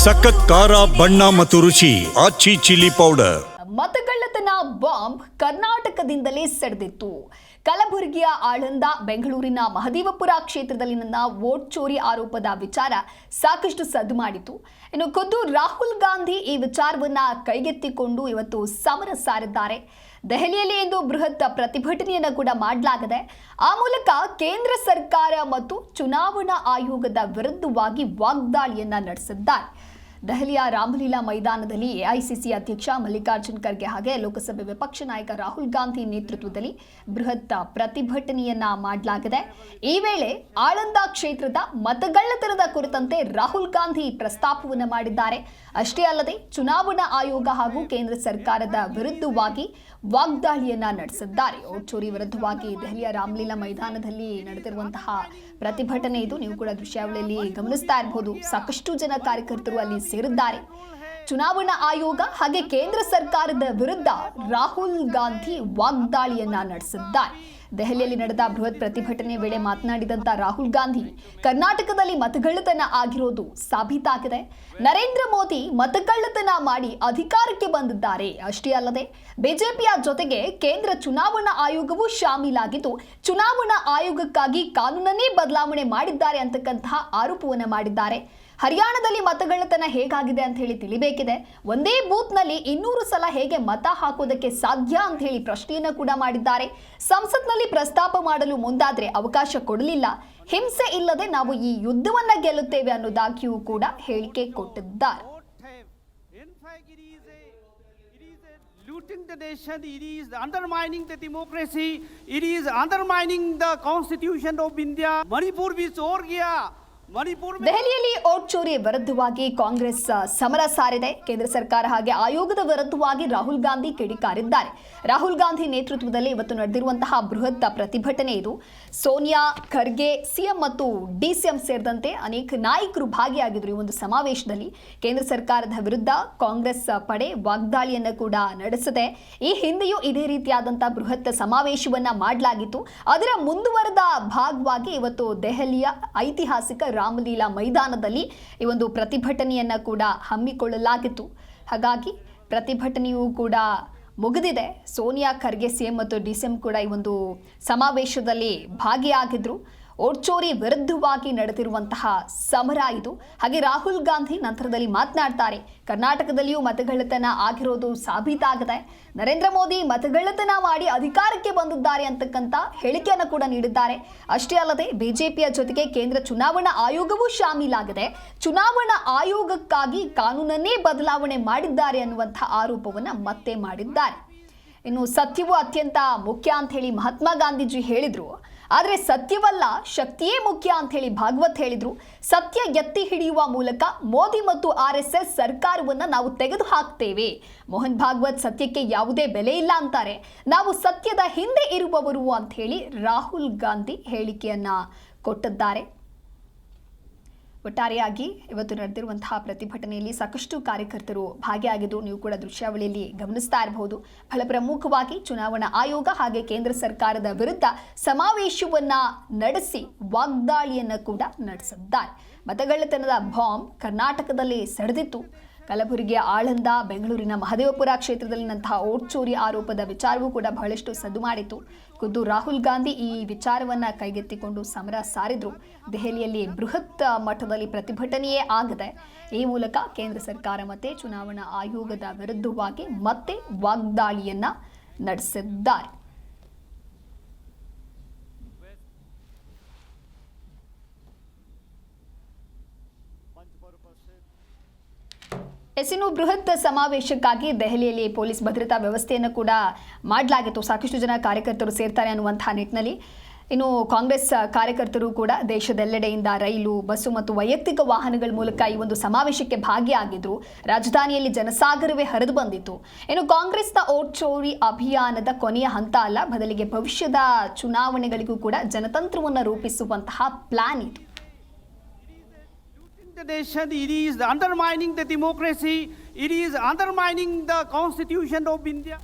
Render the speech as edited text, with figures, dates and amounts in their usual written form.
ಸಖತ್ ಖಾರ ಬಣ್ಣ ಮತ್ತು ರುಚಿ ಆಚಿ ಚಿಲ್ಲಿ ಪೌಡರ್. ಮತಗಳ್ಳತನ ಬಾಂಬ್ ಕರ್ನಾಟಕದಿಂದಲೇ ಸೆಳೆದಿತ್ತು. ಕಲಬುರಗಿಯ ಆಳಂದ, ಬೆಂಗಳೂರಿನ ಮಹದೇವಪುರ ಕ್ಷೇತ್ರದಲ್ಲಿ ವೋಟ್ ಚೋರಿ ಆರೋಪದ ವಿಚಾರ ಸಾಕಷ್ಟು ಸದ್ದು ಮಾಡಿತು. ಇನ್ನು ಖುದ್ದು ರಾಹುಲ್ ಗಾಂಧಿ ಈ ವಿಚಾರವನ್ನ ಕೈಗೆತ್ತಿಕೊಂಡು ಇವತ್ತು ಸಮರ ಸಾರಿದ್ದಾರೆ. ದೆಹಲಿಯಲ್ಲಿ ಇಂದು ಬೃಹತ್ ಪ್ರತಿಭಟನೆಯನ್ನು ಕೂಡ ಮಾಡಲಾಗಿದೆ. ಆ ಮೂಲಕ ಕೇಂದ್ರ ಸರ್ಕಾರ ಮತ್ತು ಚುನಾವಣಾ ಆಯೋಗದ ವಿರುದ್ಧವಾಗಿ ವಾಗ್ದಾಳಿಯನ್ನ ನಡೆಸಿದ್ದಾರೆ. ದೆಹಲಿಯ ರಾಮಲೀಲಾ ಮೈದಾನದಲ್ಲಿ ಎಐಸಿಸಿ ಅಧ್ಯಕ್ಷ ಮಲ್ಲಿಕಾರ್ಜುನ್ ಖರ್ಗೆ ಹಾಗೆ ಲೋಕಸಭೆ ವಿಪಕ್ಷ ನಾಯಕ ರಾಹುಲ್ ಗಾಂಧಿ ನೇತೃತ್ವದಲ್ಲಿ ಬೃಹತ್ ಪ್ರತಿಭಟನೆಯನ್ನ ಮಾಡಲಾಗಿದೆ. ಈ ವೇಳೆ ಆಳಂದ ಕ್ಷೇತ್ರದ ಮತಗಳ್ಳತನದ ಕುರಿತಂತೆ ರಾಹುಲ್ ಗಾಂಧಿ ಪ್ರಸ್ತಾಪವನ್ನು ಮಾಡಿದ್ದಾರೆ. ಅಷ್ಟೇ ಅಲ್ಲದೆ ಚುನಾವಣಾ ಆಯೋಗ ಹಾಗೂ ಕೇಂದ್ರ ಸರ್ಕಾರದ ವಿರುದ್ಧವಾಗಿ ವಾಗ್ದಾಳಿಯನ್ನ ನಡೆಸಿದ್ದಾರೆ. ವೋಟ್ ಚೋರಿ ವಿರುದ್ಧವಾಗಿ ದೆಹಲಿಯ ರಾಮಲೀಲಾ ಮೈದಾನದಲ್ಲಿ ನಡೆದಿರುವಂತಹ ಪ್ರತಿಭಟನೆ ಇದು. ನೀವು ಕೂಡ ದೃಶ್ಯಾವಳಿಯಲ್ಲಿ ಗಮನಿಸ್ತಾ ಇರಬಹುದು. ಸಾಕಷ್ಟು ಜನ ಕಾರ್ಯಕರ್ತರು ಅಲ್ಲಿ ಸೇರಿದ್ದಾರೆ. ಚುನಾವಣಾ ಆಯೋಗ ಹಾಗೆ ಕೇಂದ್ರ ಸರ್ಕಾರದ ವಿರುದ್ಧ ರಾಹುಲ್ ಗಾಂಧಿ ವಾಗ್ದಾಳಿಯನ್ನ ನಡೆಸಿದ್ದಾರೆ. ದೆಹಲಿಯಲ್ಲಿ ನಡೆದ ಬೃಹತ್ ಪ್ರತಿಭಟನೆ ವೇಳೆ ಮಾತನಾಡಿದಂತ ರಾಹುಲ್ ಗಾಂಧಿ, ಕರ್ನಾಟಕದಲ್ಲಿ ಮತಗಳ್ಳತನ ಆಗಿರೋದು ಸಾಬೀತಾಗಿದೆ. ನರೇಂದ್ರ ಮೋದಿ ಮತಗಳ್ಳತನ ಮಾಡಿ ಅಧಿಕಾರಕ್ಕೆ ಬಂದಿದ್ದಾರೆ. ಅಷ್ಟೇ ಅಲ್ಲದೆ ಬಿಜೆಪಿಯ ಜೊತೆಗೆ ಕೇಂದ್ರ ಚುನಾವಣಾ ಆಯೋಗವೂ ಶಾಮೀಲಾಗಿದ್ದು ಚುನಾವಣಾ ಆಯೋಗಕ್ಕಾಗಿ ಕಾನೂನನ್ನೇ ಬದಲಾವಣೆ ಮಾಡಿದ್ದಾರೆ ಅಂತಕ್ಕಂತಹ ಆರೋಪವನ್ನು ಮಾಡಿದ್ದಾರೆ. ಹರಿಯಾಣದಲ್ಲಿ ಮತಗಳ್ಳತನ ಹೇಗಾಗಿದೆ ಅಂತ ಹೇಳಿ ತಿಳಿಬೇಕಿದೆ. ಒಂದೇ ಬೂತ್ನಲ್ಲಿ 200 ಸಲ ಹೇಗೆ ಮತ ಹಾಕೋದಕ್ಕೆ ಸಾಧ್ಯ ಅಂತ ಹೇಳಿ ಪ್ರಶ್ನೆಯನ್ನ ಕೂಡ ಮಾಡಿದ್ದಾರೆ. ಸಂಸತ್ನಲ್ಲಿ ಪ್ರಸ್ತಾಪ ಮಾಡಲು ಮುಂದಾದ್ರೆ ಅವಕಾಶ ಕೊಡಲಿಲ್ಲ. ಹಿಂಸೆ ಇಲ್ಲದೆ ನಾವು ಈ ಯುದ್ಧವನ್ನ ಗೆಲ್ಲುತ್ತೇವೆ ಅನ್ನೋದಾಗಿಯೂ ಕೂಡ ಹೇಳಿಕೆ ಕೊಟ್ಟಿದ್ದಾರೆ. Looting the nation, it is undermining the democracy, it is undermining the constitution of India. Manipur bhi chor gaya. ದೆಹಲಿಯಲ್ಲಿ ವೋಟ್ ಚೋರಿ ವಿರುದ್ಧವಾಗಿ ಕಾಂಗ್ರೆಸ್ ಸಮರ ಸಾರಿದೆ. ಕೇಂದ್ರ ಸರ್ಕಾರ ಹಾಗೆ ಆಯೋಗದ ವಿರುದ್ಧವಾಗಿ ರಾಹುಲ್ ಗಾಂಧಿ ಕಿಡಿಕಾರಿದ್ದಾರೆ. ರಾಹುಲ್ ಗಾಂಧಿ ನೇತೃತ್ವದಲ್ಲಿ ಇವತ್ತು ನಡೆದಿರುವಂತಹ ಬೃಹತ್ ಪ್ರತಿಭಟನೆ ಇದು. ಸೋನಿಯಾ, ಖರ್ಗೆ, ಸಿಎಂ ಮತ್ತು ಡಿಸಿಎಂ ಸೇರಿದಂತೆ ಅನೇಕ ನಾಯಕರು ಭಾಗಿಯಾಗಿದ್ರು ಈ ಒಂದು ಸಮಾವೇಶದಲ್ಲಿ. ಕೇಂದ್ರ ಸರ್ಕಾರದ ವಿರುದ್ಧ ಕಾಂಗ್ರೆಸ್ ಪಡೆ ವಾಗ್ದಾಳಿಯನ್ನು ಕೂಡ ನಡೆಸಿದೆ. ಈ ಹಿಂದೆಯೂ ಇದೇ ರೀತಿಯಾದಂತಹ ಬೃಹತ್ ಸಮಾವೇಶವನ್ನ ಮಾಡಲಾಗಿತ್ತು. ಅದರ ಮುಂದುವರೆದ ಭಾಗವಾಗಿ ಇವತ್ತು ದೆಹಲಿಯ ಐತಿಹಾಸಿಕ ರಾಮಲೀಲಾ ಮೈದಾನದಲ್ಲಿ ಈ ಒಂದು ಪ್ರತಿಭಟನೆಯನ್ನ ಕೂಡ ಹಮ್ಮಿಕೊಳ್ಳಲಾಗಿತ್ತು. ಹಾಗಾಗಿ ಪ್ರತಿಭಟನೆಯೂ ಕೂಡ ಮುಗಿದಿದೆ. ಸೋನಿಯಾ, ಖರ್ಗೆ, ಸಿಎಂ ಮತ್ತು ಡಿಸಿಎಂ ಕೂಡ ಈ ಒಂದು ಸಮಾವೇಶದಲ್ಲಿ ಭಾಗಿಯಾಗಿದ್ರು. ವೋಟ್ ಚೋರಿ ವಿರುದ್ಧವಾಗಿ ನಡೆದಿರುವಂತಹ ಸಮರ ಇದು. ಹಾಗೆ ರಾಹುಲ್ ಗಾಂಧಿ ನಂತರದಲ್ಲಿ ಮಾತನಾಡ್ತಾರೆ, ಕರ್ನಾಟಕದಲ್ಲಿಯೂ ಮತಗಳ್ಳತನ ಆಗಿರೋದು ಸಾಬೀತಾಗಿದೆ. ನರೇಂದ್ರ ಮೋದಿ ಮತಗಳ್ಳತನ ಮಾಡಿ ಅಧಿಕಾರಕ್ಕೆ ಬಂದಿದ್ದಾರೆ ಅಂತಕ್ಕಂಥ ಹೇಳಿಕೆಯನ್ನು ಕೂಡ ನೀಡಿದ್ದಾರೆ. ಅಷ್ಟೇ ಅಲ್ಲದೆ ಬಿಜೆಪಿಯ ಜೊತೆಗೆ ಕೇಂದ್ರ ಚುನಾವಣಾ ಆಯೋಗವೂ ಶಾಮೀಲಾಗಿದೆ. ಚುನಾವಣಾ ಆಯೋಗಕ್ಕಾಗಿ ಕಾನೂನನ್ನೇ ಬದಲಾವಣೆ ಮಾಡಿದ್ದಾರೆ ಅನ್ನುವಂಥ ಆರೋಪವನ್ನು ಮತ್ತೆ ಮಾಡಿದ್ದಾರೆ. ಇನ್ನು ಸತ್ಯವೂ ಅತ್ಯಂತ ಮುಖ್ಯ ಅಂತ ಹೇಳಿ ಮಹಾತ್ಮ ಗಾಂಧೀಜಿ ಹೇಳಿದ್ರು. ಆದರೆ ಸತ್ಯವಲ್ಲ, ಶಕ್ತಿಯೇ ಮುಖ್ಯ ಅಂತ ಹೇಳಿ ಭಾಗವತ್ ಹೇಳಿದ್ರು. ಸತ್ಯ ಎತ್ತಿ ಹಿಡಿಯುವ ಮೂಲಕ ಮೋದಿ ಮತ್ತು RSS ಸರ್ಕಾರವನ್ನ ನಾವು ತೆಗೆದು ಹಾಕ್ತೇವೆ. ಮೋಹನ್ ಭಾಗವತ್ ಸತ್ಯಕ್ಕೆ ಯಾವುದೇ ಬೆಲೆ ಇಲ್ಲ ಅಂತಾರೆ. ನಾವು ಸತ್ಯದ ಹಿಂದೆ ಇರುವವರು ಅಂತ ಹೇಳಿ ರಾಹುಲ್ ಗಾಂಧಿ ಹೇಳಿಕೆಯನ್ನ ಕೊಟ್ಟಿದ್ದಾರೆ. ಒಟ್ಟಾರೆಯಾಗಿ ಇವತ್ತು ನಡೆದಿರುವಂತಹ ಪ್ರತಿಭಟನೆಯಲ್ಲಿ ಸಾಕಷ್ಟು ಕಾರ್ಯಕರ್ತರು ಭಾಗಿಯಾಗಿದ್ದು ನೀವು ಕೂಡ ದೃಶ್ಯಾವಳಿಯಲ್ಲಿ ಗಮನಿಸ್ತಾ ಇರಬಹುದು. ಬಹಳ ಪ್ರಮುಖವಾಗಿ ಚುನಾವಣಾ ಆಯೋಗ ಹಾಗೆ ಕೇಂದ್ರ ಸರ್ಕಾರದ ವಿರುದ್ಧ ಸಮಾವೇಶವನ್ನ ನಡೆಸಿ ವಾಗ್ದಾಳಿಯನ್ನ ಕೂಡ ನಡೆಸಿದ್ದಾರೆ. ಮತಗಳ್ಳತನದ ಬಾಂಬ್ ಕರ್ನಾಟಕದಲ್ಲಿ ಸೆಳೆದಿತ್ತು. ಕಲಬುರಗಿಯ ಆಳಂದ, ಬೆಂಗಳೂರಿನ ಮಹದೇವಪುರ ಕ್ಷೇತ್ರದಲ್ಲಿನಂತಹ ವೋಟ್ ಚೋರಿ ಆರೋಪದ ವಿಚಾರವೂ ಕೂಡ ಬಹಳಷ್ಟು ಸದ್ದು ಮಾಡಿತ್ತು. ಖುದ್ದು ರಾಹುಲ್ ಗಾಂಧಿ ಈ ವಿಚಾರವನ್ನ ಕೈಗೆತ್ತಿಕೊಂಡು ಸಮರ ಸಾರಿದ್ರು. ದೆಹಲಿಯಲ್ಲಿ ಬೃಹತ್ ಮಟ್ಟದಲ್ಲಿ ಪ್ರತಿಭಟನೆಯೇ ಆಗಿದೆ. ಈ ಮೂಲಕ ಕೇಂದ್ರ ಸರ್ಕಾರ ಮತ್ತೆ ಚುನಾವಣಾ ಆಯೋಗದ ವಿರುದ್ಧವಾಗಿ ಮತ್ತೆ ವಾಗ್ದಾಳಿಯನ್ನ ನಡೆಸಿದ್ದಾರೆ. ಇನ್ನು ಬೃಹತ್ ಸಮಾವೇಶಕ್ಕಾಗಿ ದೆಹಲಿಯಲ್ಲಿ ಪೊಲೀಸ್ ಭದ್ರತಾ ವ್ಯವಸ್ಥೆಯನ್ನು ಕೂಡ ಮಾಡಲಾಗಿತ್ತು. ಸಾಕಷ್ಟು ಜನ ಕಾರ್ಯಕರ್ತರು ಸೇರ್ತಾರೆ ಅನ್ನುವಂತಹ ನಿಟ್ಟಿನಲ್ಲಿ. ಇನ್ನು ಕಾಂಗ್ರೆಸ್ ಕಾರ್ಯಕರ್ತರು ಕೂಡ ದೇಶದೆಲ್ಲೆಡೆಯಿಂದ ರೈಲು, ಬಸ್ಸು ಮತ್ತು ವೈಯಕ್ತಿಕ ವಾಹನಗಳ ಮೂಲಕ ಈ ಒಂದು ಸಮಾವೇಶಕ್ಕೆ ಭಾಗಿಯಾಗಿದ್ರು. ರಾಜಧಾನಿಯಲ್ಲಿ ಜನಸಾಗರವೇ ಹರಿದು ಬಂದಿತ್ತು. ಇನ್ನು ಕಾಂಗ್ರೆಸ್ನ ವೋಟ್ ಚೋರಿ ಅಭಿಯಾನದ ಕೊನೆಯ ಹಂತ ಅಲ್ಲ, ಬದಲಿಗೆ ಭವಿಷ್ಯದ ಚುನಾವಣೆಗಳಿಗೂ ಕೂಡ ಜನತಂತ್ರವನ್ನು ರೂಪಿಸುವಂತಹ ಪ್ಲಾನ್ ಇದು. The nation, it is undermining the democracy, it is undermining the constitution of India.